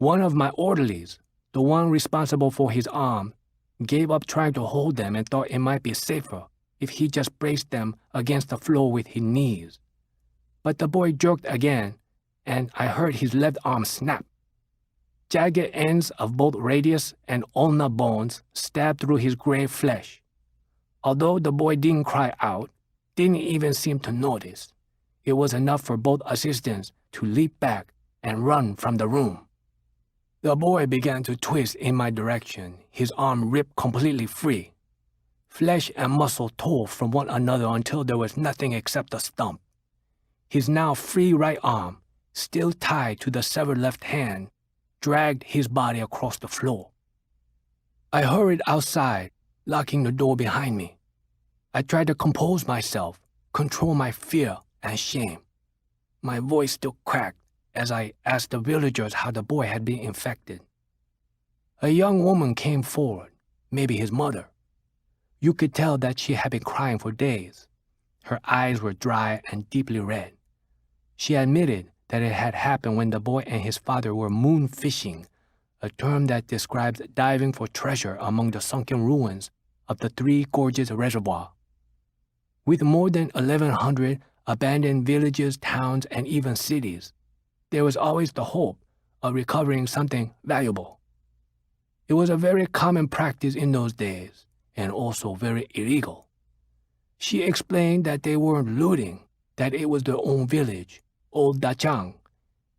One of my orderlies, the one responsible for his arm, gave up trying to hold them and thought it might be safer if he just braced them against the floor with his knees. But the boy jerked again, and I heard his left arm snap. Jagged ends of both radius and ulnar bones stabbed through his gray flesh. Although the boy didn't cry out, didn't even seem to notice, it was enough for both assistants to leap back and run from the room. The boy began to twist in my direction, his arm ripped completely free. Flesh and muscle tore from one another until there was nothing except a stump. His now free right arm, still tied to the severed left hand, dragged his body across the floor. I hurried outside, locking the door behind me. I tried to compose myself, control my fear and shame. My voice still cracked as I asked the villagers how the boy had been infected. A young woman came forward, maybe his mother. You could tell that she had been crying for days. Her eyes were dry and deeply red. She admitted that it had happened when the boy and his father were moon fishing, a term that describes diving for treasure among the sunken ruins of the Three Gorges Reservoir. With more than 1,100 abandoned villages, towns, and even cities, there was always the hope of recovering something valuable. It was a very common practice in those days, and also very illegal. She explained that they weren't looting, that it was their own village, Old Dachang,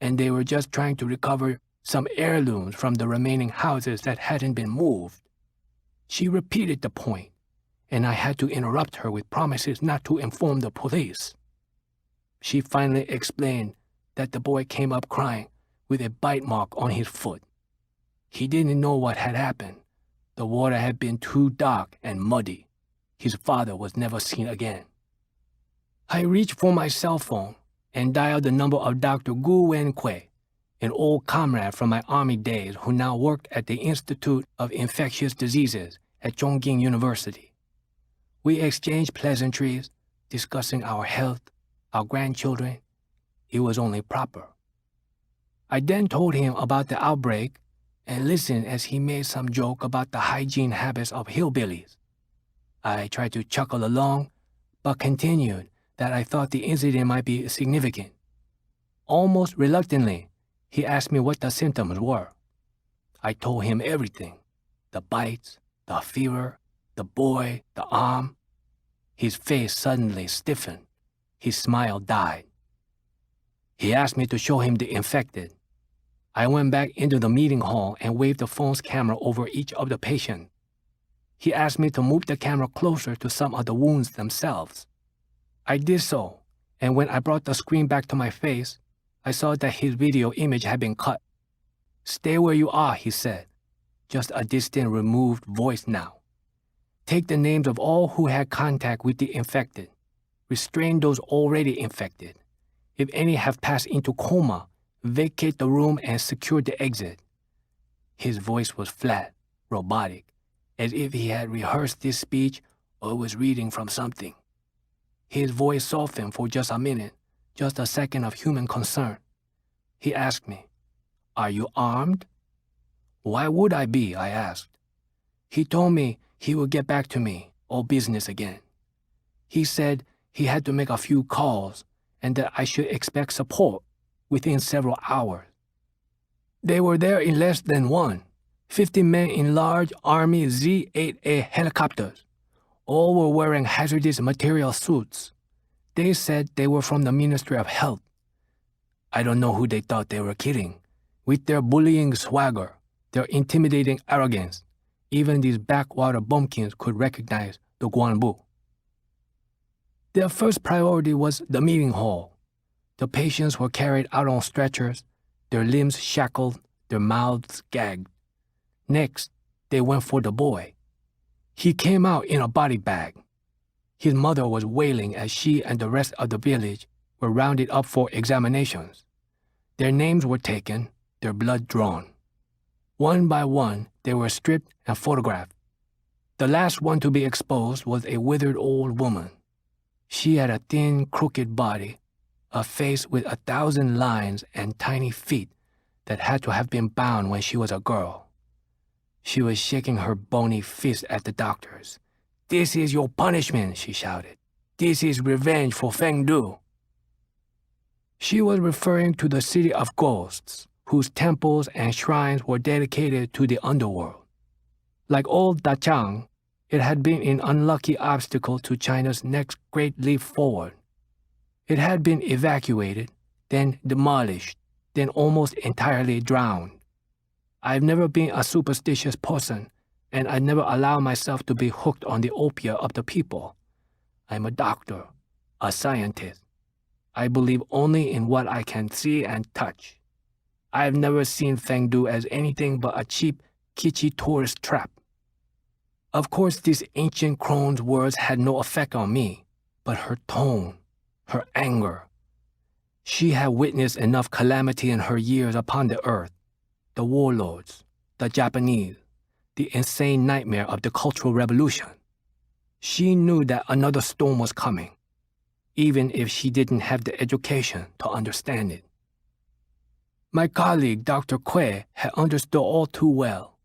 and they were just trying to recover some heirlooms from the remaining houses that hadn't been moved. She repeated the point, and I had to interrupt her with promises not to inform the police. She finally explained that the boy came up crying with a bite mark on his foot. He didn't know what had happened. The water had been too dark and muddy. His father was never seen again. I reached for my cell phone and dialed the number of Dr. Gu Wen-Kwe, an old comrade from my army days who now worked at the Institute of Infectious Diseases at Chongqing University. We exchanged pleasantries, discussing our health, our grandchildren. It was only proper. I then told him about the outbreak and listened as he made some joke about the hygiene habits of hillbillies. I tried to chuckle along, but continued that I thought the incident might be significant. Almost reluctantly, he asked me what the symptoms were. I told him everything: the bites, the fever, the boy, the arm. His face suddenly stiffened. His smile died. He asked me to show him the infected. I went back into the meeting hall and waved the phone's camera over each of the patients. He asked me to move the camera closer to some of the wounds themselves. I did so, and when I brought the screen back to my face, I saw that his video image had been cut. "Stay where you are," he said, just a distant, removed voice now. "Take the names of all who had contact with the infected. Restrain those already infected. If any have passed into coma, vacate the room and secure the exit." His voice was flat, robotic, as if he had rehearsed this speech or was reading from something. His voice softened for just a minute, just a second of human concern. He asked me, "Are you armed?" "Why would I be?" I asked. He told me he would get back to me, all business again. He said he had to make a few calls and that I should expect support within several hours. They were there in less than 50 men in large Army Z-8A helicopters. All were wearing hazardous material suits. They said they were from the Ministry of Health. I don't know who they thought they were kidding. With their bullying swagger, their intimidating arrogance, even these backwater bumpkins could recognize the Guanbu. Their first priority was the meeting hall. The patients were carried out on stretchers, their limbs shackled, their mouths gagged. Next, they went for the boy. He came out in a body bag. His mother was wailing as she and the rest of the village were rounded up for examinations. Their names were taken, their blood drawn. One by one, they were stripped and photographed. The last one to be exposed was a withered old woman. She had a thin, crooked body, a face with 1,000 lines and tiny feet that had to have been bound when she was a girl. She was shaking her bony fist at the doctors. "This is your punishment," she shouted. "This is revenge for Feng Du." She was referring to the city of ghosts, whose temples and shrines were dedicated to the underworld. Like old Dachang, it had been an unlucky obstacle to China's next great leap forward. It had been evacuated, then demolished, then almost entirely drowned. I've never been a superstitious person, and I never allow myself to be hooked on the opiate of the people. I'm a doctor, a scientist. I believe only in what I can see and touch. I've never seen Feng Du as anything but a cheap, kitschy tourist trap. Of course, these ancient crone's words had no effect on me, but her tone, her anger. She had witnessed enough calamity in her years upon the earth, the warlords, the Japanese, the insane nightmare of the Cultural Revolution. She knew that another storm was coming, even if she didn't have the education to understand it. My colleague, Dr. Quay, had understood all too well.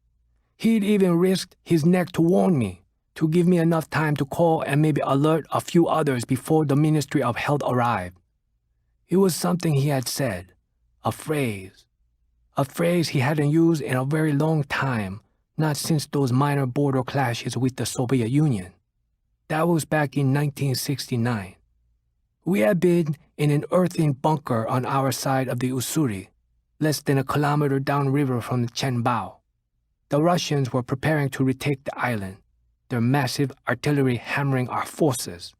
He'd even risked his neck to warn me, to give me enough time to call and maybe alert a few others before the Ministry of Health arrived. It was something he had said, a phrase he hadn't used in a very long time, not since those minor border clashes with the Soviet Union. That was back in 1969. We had been in an earthen bunker on our side of the Ussuri, less than a kilometer downriver from Chenbao. The Russians were preparing to retake the island, their massive artillery hammering our forces.